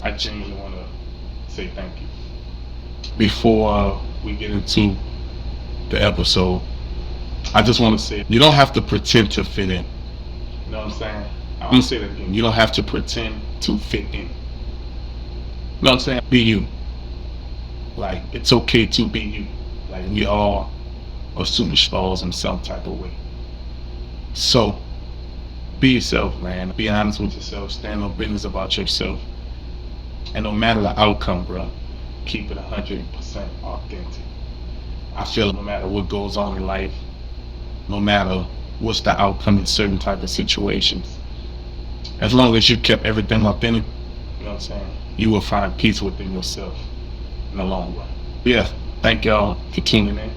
I genuinely want to say thank you. Before we get into the episode, I just want to say you don't have to pretend to fit in. You know what I'm saying? I'm gonna say that again. You don't have to pretend to fit in. You know what I'm saying? Be you. Like, it's okay to be you. Like, we all assume flaws in some type of way. So be yourself, man. Be honest with yourself. Stand on business about yourself. And no matter the outcome, bro, keep it 100% authentic. I feel no matter what goes on in life, no matter what's the outcome in certain type of situations, as long as you kept everything authentic, you know what I'm saying, you will find peace within yourself in the long run. Yeah, thank y'all for tuning in.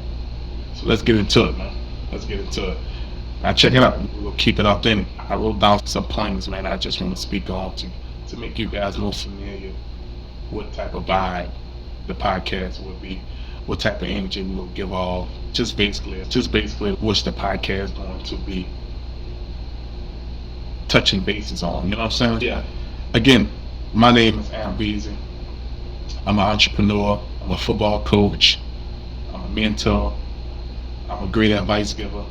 So let's get into it, man. Let's get into it. Now check it out. We'll keep it authentic. I wrote down some points, man. I just want to speak on to make you guys more familiar what type of vibe the podcast will be, what type of energy we will give off. Just basically, what's the podcast going to be touching bases on. You know what I'm saying? Yeah. Again, my name is Ep.1. I'm an entrepreneur. I'm a football coach. I'm a mentor. I'm a great advice giver.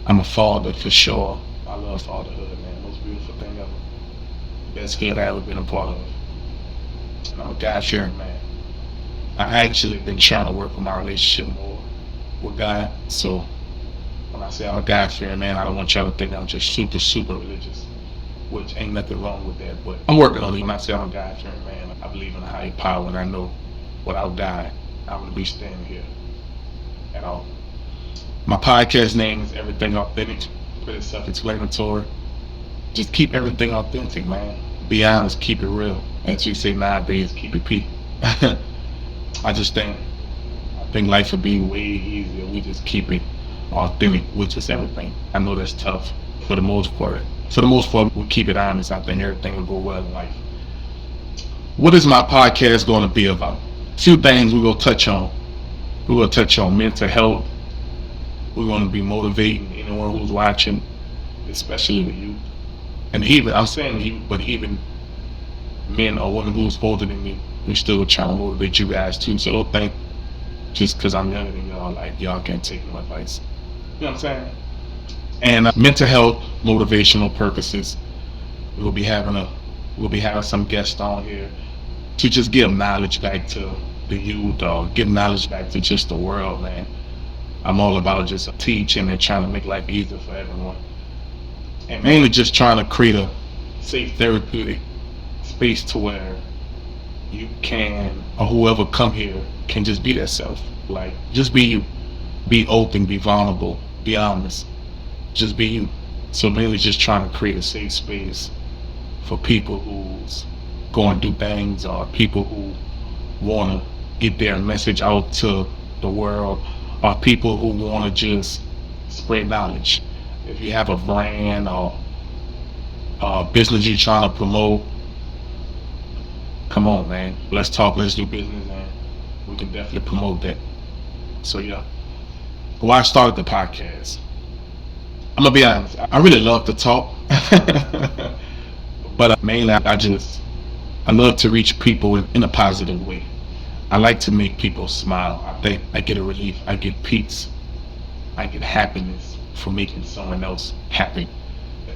I'm a father for sure. I love fatherhood, man. Most beautiful thing ever. Best kid I ever been a part of. And I'm a God fearing man. I actually been trying to work on my relationship more with God. So when I say I'm a God fearing man, I don't want y'all to think I'm just super religious, which ain't nothing wrong with that. But I'm working on it. When I say I'm a God fearing man, I believe in a higher power, and I know without God, I wouldn't be standing here at all. My podcast name is Everything Authentic. Pretty self-explanatory. Just keep everything authentic, man. Be honest, keep it real. As we say nowadays, keep it P. I think life would be way easier. We just keep it authentic, which is everything. I know that's tough for the most part. For the most part, we keep it honest. I think everything will go well in life. What is my podcast going to be about? A few things we're going to touch on. We're going to touch on mental health. We're going to be motivating anyone who's watching, especially the youth. And even, I'm saying youth, but even men or women who's older than me, we still trying to motivate you guys too. So don't think just because I'm younger than y'all, like y'all can't take no advice. You know what I'm saying? And mental health, motivational purposes. We'll be having some guests on here to just give knowledge back to the youth, or give knowledge back to just the world, man. I'm all about just teaching and trying to make life easier for everyone. And mainly just trying to create a safe therapeutic space to where you can, or whoever come here can just be their self. Like, just be you. Be open, be vulnerable, be honest. Just be you. So mainly just trying to create a safe space for people who's going through things, or people who want to get their message out to the world, or people who want to just spread knowledge. If you have a brand or a business you're trying to promote, come on, man. Let's talk, let's do business, and we can definitely promote that. So yeah. Why I started the podcast? I'm gonna be honest. I really love to talk, but mainly I love to reach people in a positive way. I like to make people smile. I think I get a relief. I get peace. I get happiness from making someone else happy.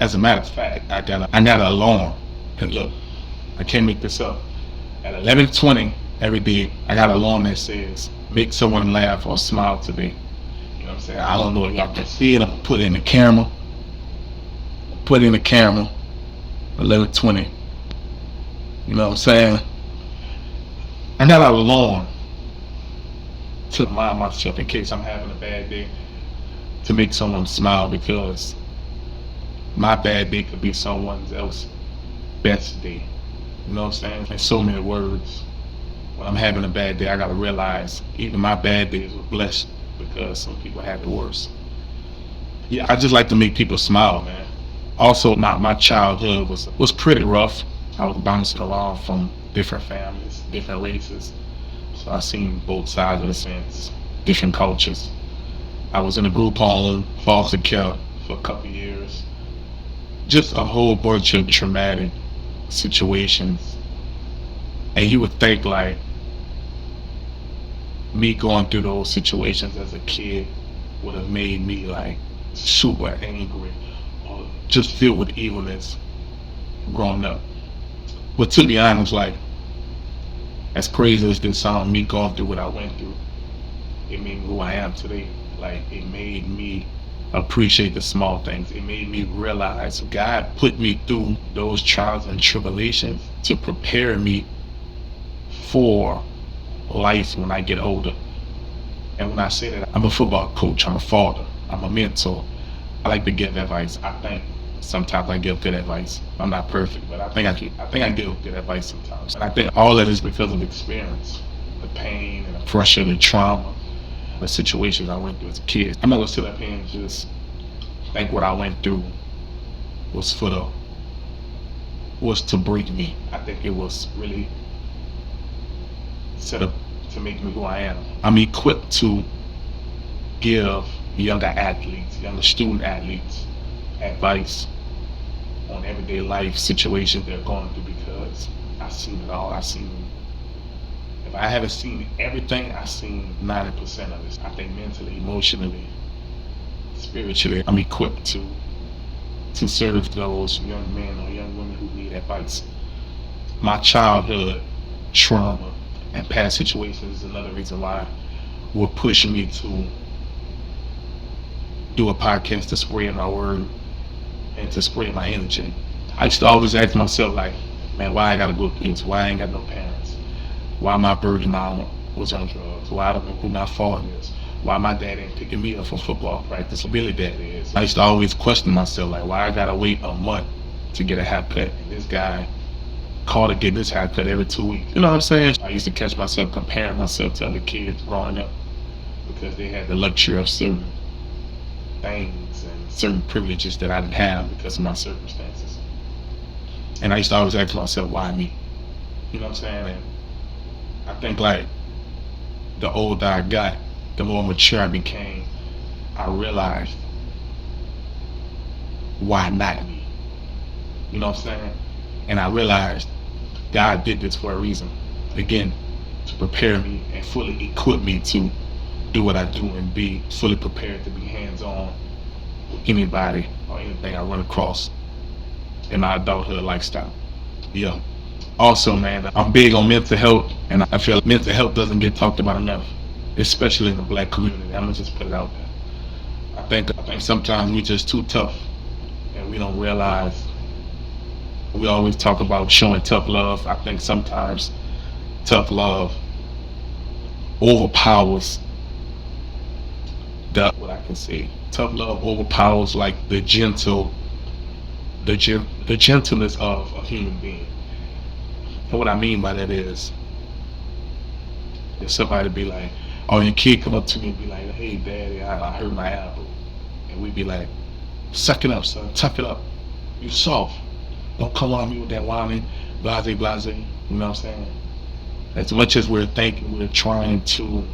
As a matter of fact, I got an alarm. And look, I can't make this up. At 11:20 every day, I got an alarm that says, "Make someone laugh or smile today." You know what I'm saying? I don't know if y'all can see it. I'm put it in the camera. 11:20. You know what I'm saying? I got an alarm to remind myself in case I'm having a bad day, to make someone smile, because my bad day could be someone else's best day. You know what I'm saying? In so many words, when I'm having a bad day, I gotta realize even my bad days were blessed, because some people have it worse. Yeah, I just like to make people smile, man. Also, my childhood was pretty rough. I was bouncing around from different families, different races. So I seen both sides of the fence, different cultures. I was in a group home, foster care for a couple of years. Just a whole bunch of traumatic situations And you would think like me going through those situations as a kid would have made me like super angry or just filled with evilness growing up. But to be honest, like as crazy as this sound, me going through what I went through, it made me who I am today. Like it made me appreciate the small things. It made me realize God put me through those trials and tribulations to prepare me for life when I get older. And when I say that, I'm a football coach, I'm a father, I'm a mentor. I like to give advice. I think sometimes I give good advice. I'm not perfect, but I think I give good advice sometimes. And I think all that is because of experience, the pain and the pressure, the trauma, the situations I went through as a kid. I'm not gonna sit up here and just think what I went through was was to break me. I think it was really set up to make me who I am. I'm equipped to give younger athletes, younger student athletes, advice on everyday life situations they're going through because I've seen it all. If I haven't seen everything, I've seen 90% of it. I think mentally, emotionally, spiritually, I'm equipped to serve those young men or young women who need advice. My childhood trauma and past situations is another reason why will push me to do a podcast to spread my word and to spread my energy. I used to always ask myself like, man, why I gotta go through this? Why I ain't got no parents? Why my virgin mama was on drugs? Why I don't know who my father is? Why my dad ain't picking me up for football practice? Who Billy dad is? I used to always question myself like, why I gotta wait a month to get a haircut? And this guy called to get this haircut every 2 weeks. You know what I'm saying? I used to catch myself comparing myself to other kids growing up because they had the luxury of certain things and certain privileges that I didn't have because of my circumstances. And I used to always ask myself, why me? You know what I'm saying? And I think like the older I got, the more mature I became, I realized why not me? You know what I'm saying? And I realized God did this for a reason. Again, to prepare me and fully equip me to do what I do and be fully prepared to be hands-on with anybody or anything I run across in my adulthood lifestyle. Yeah. Also, man, I'm big on mental health, and I feel like mental health doesn't get talked about enough, especially in the black community. I'm gonna just put it out there. I think sometimes we're just too tough, and we don't realize. We always talk about showing tough love. I think sometimes tough love overpowers what I can say. Tough love overpowers like the gentleness of a human being. And what I mean by that is, if somebody be like, oh, your kid come up to me and be like, hey, daddy, I hurt my apple. And we be like, suck it up, son, tough it up. You soft. Don't come on me with that whining, blase. You know what I'm saying? As much as we're thinking, we're trying to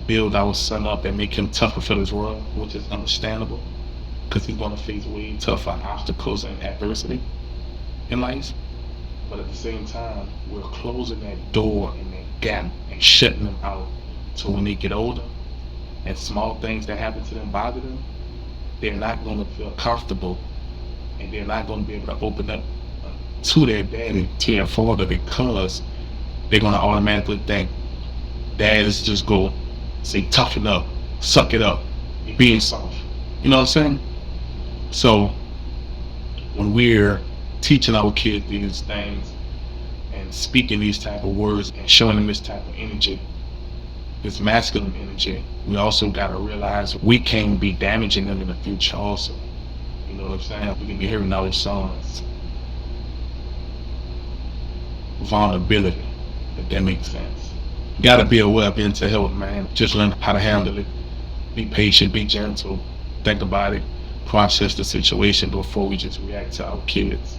build our son up and make him tougher for this world, which is understandable, because he's going to face way tougher obstacles and adversity in life. But at the same time, we're closing that door and that gap and shutting them out. So when they get older and small things that happen to them bother them, they're not going to feel comfortable and they're not going to be able to open up to their daddy, to their father, because they're going to automatically think dad is just go say toughen up, suck it up, being soft. You know what I'm saying? So when we're teaching our kids these things and speaking these type of words and showing them this type of energy, this masculine energy, we also got to realize we can be damaging them in the future also. You know what I'm saying? We can be hearing all these songs. Vulnerability, if that makes sense. You gotta be aware of mental health, man. Just learn how to handle it. Be patient, be gentle. Think about it. Process the situation before we just react to our kids.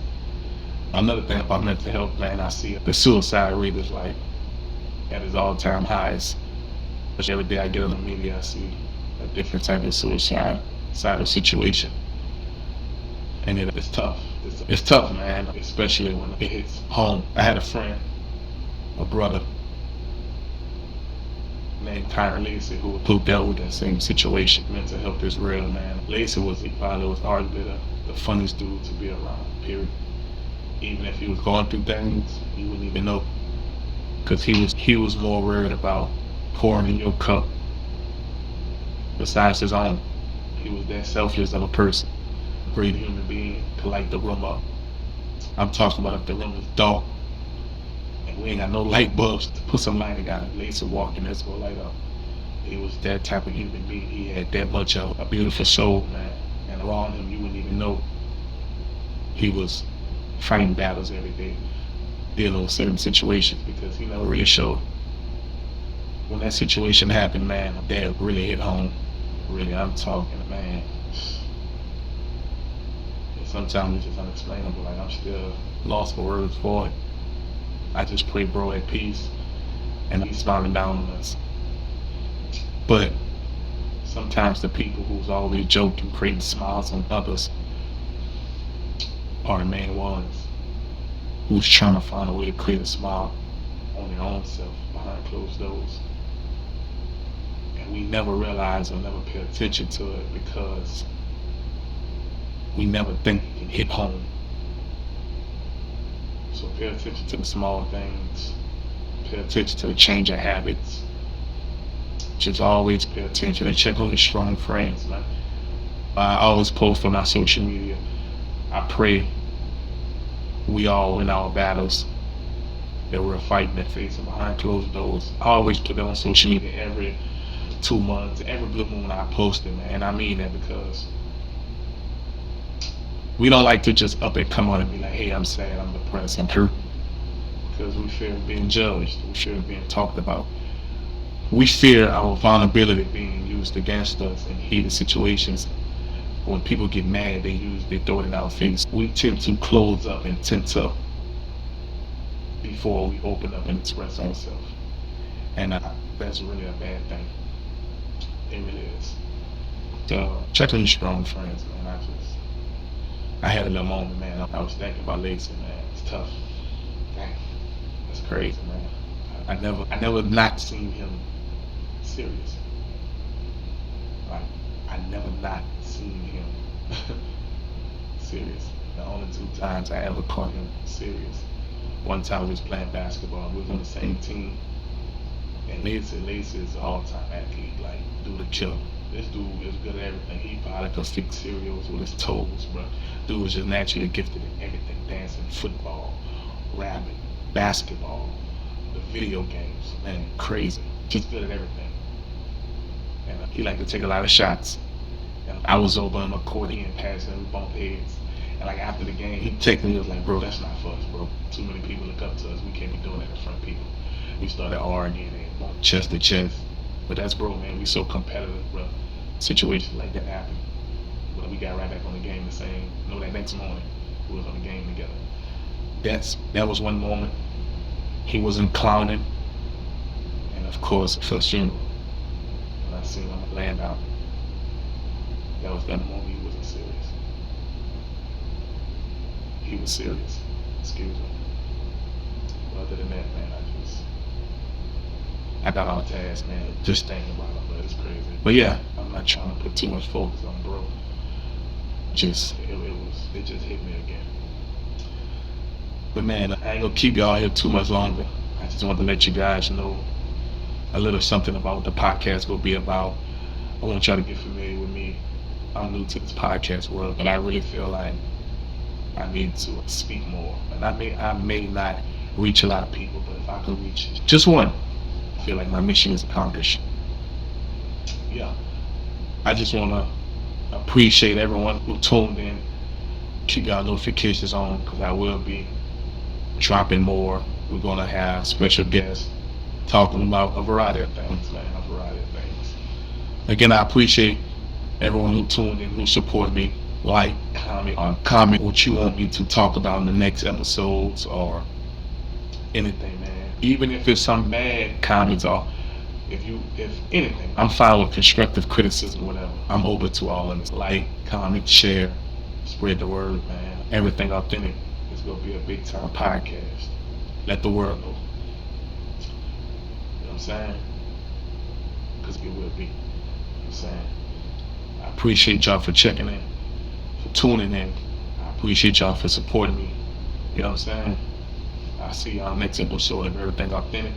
Another thing about mental health, man, I see the suicide rate is like at its all-time highs. Every day I get on the media, I see a different type of suicide situation. And it's tough. It's tough, man, especially when it hits home. I had a friend a brother named Tyron Lacey who dealt with that same situation. Mental health is real, man. Lacey was arguably the funniest dude to be around, period. Even if he was going through things, you wouldn't even know. Because he was more worried about pouring in your cup besides his own. He was that selfless of a person. Great human being to light the room up. I'm talking about if the room is dark and we ain't got no light bulbs to put some lighting on it. Lacey walking, let's go light up. He was that type of human being. He had that much of a beautiful soul, man. And around him, you wouldn't even know he was fighting battles every day, dealing with certain situations because he never really showed. When that situation happened, man, that really hit home. Really, I'm talking, man. Sometimes it's just unexplainable. Like, I'm still lost for words for it. I just pray bro at peace and he's smiling down on us. But sometimes the people who's always joking, creating smiles on others are the main ones who's trying to find a way to create a smile on their own self behind closed doors. And we never realize or never pay attention to it because we never think it can hit home. So pay attention to the small things. Pay attention to the change of habits. Just always pay attention and check on your strong friends, man. I always post on our social media. I pray we all in our battles that we're fighting and facing behind closed doors. I always put that on social media every 2 months, every blue moon I post it, man. And I mean that because we don't like to just up and come on and be like, hey, I'm sad, I'm depressed, I'm hurt. Because we fear being judged, we fear being talked about. We fear our vulnerability being used against us in heated situations. When people get mad, they throw it in our face. We tend to close up and tense up before we open up and express ourselves. And that's really a bad thing. It really is. So check on your strong friends, man. I had a little moment, man. I was thinking about Lacey, man. It's tough. Dang, that's crazy, man. I never not seen him serious. Like, I never not seen him serious. The only 2 times I ever caught him serious. One time we was playing basketball. We was on the same team. And Lacey is an all-time athlete. Like, dude, a killer. This dude is good at everything. He probably could fix cereals with his toes, bro. Dude was just naturally gifted in everything. Dancing, football, rapping, basketball, the video games. Man, crazy. Just good at everything. And he liked to take a lot of shots. And I was over on the court, he and passing, we bumped heads. And like after the game, he texted me, he was like, bro, that's not for us, bro. Too many people look up to us. We can't be doing that in front of people. We started arguing and going chest to chest. But that's bro, man. We so competitive, bro. Situations like that happen. But we got right back on the game the same. That next morning, we was on the game together. That was one moment. He wasn't clowning. And of course, first funeral. When I seen him land out, that was that moment he wasn't serious. He was serious. Excuse me. But other than that, man, I got on task, man. Just thinking about it, but it's crazy. But yeah, I'm not trying to put too much focus on bro. It just hit me again. But man, I ain't gonna keep y'all here too much longer. I just want to let you guys know a little something about what the podcast will be about. I want y'all to get familiar with me. I'm new to this podcast world, but I really feel like I need to speak more. And I may not reach a lot of people, but if I can reach just one, I feel like my mission is accomplished. Yeah. I just want to appreciate everyone who tuned in. Keep y'all notifications on because I will be dropping more. We're going to have special guests talking about a variety of things, man. A variety of things. Again, I appreciate everyone who tuned in, who support me. Like, comment what you want me to talk about in the next episodes or anything, man. Even if it's some bad comments or if anything, I'm fine with constructive criticism, whatever. I'm open to all of this. Like, comment, share, spread the word, man. Everything authentic is gonna be a big time podcast. Let the world know. I'm saying? Because it will be. You know what I'm saying? I appreciate y'all for checking in, for tuning in. I appreciate y'all for supporting me. You know what I'm saying? I'll see y'all next episode of Everything Authentic.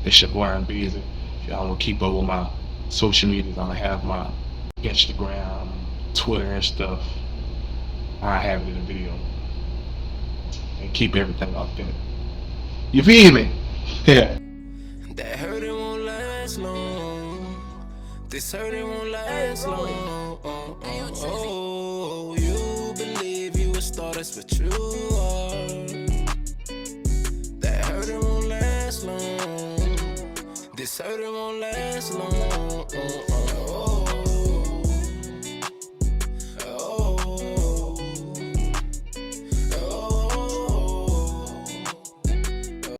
It's your boy I'm Busy. If y'all want to keep up with my social medias, I'm gonna have my Instagram, Twitter and stuff. I have it in the video. And keep everything authentic. You feel me? Yeah. That hurt it won't last long. This hurt it won't last long. Oh, you believe you a star, that's what you are. That hurt it won't last long. This hurt it won't last long.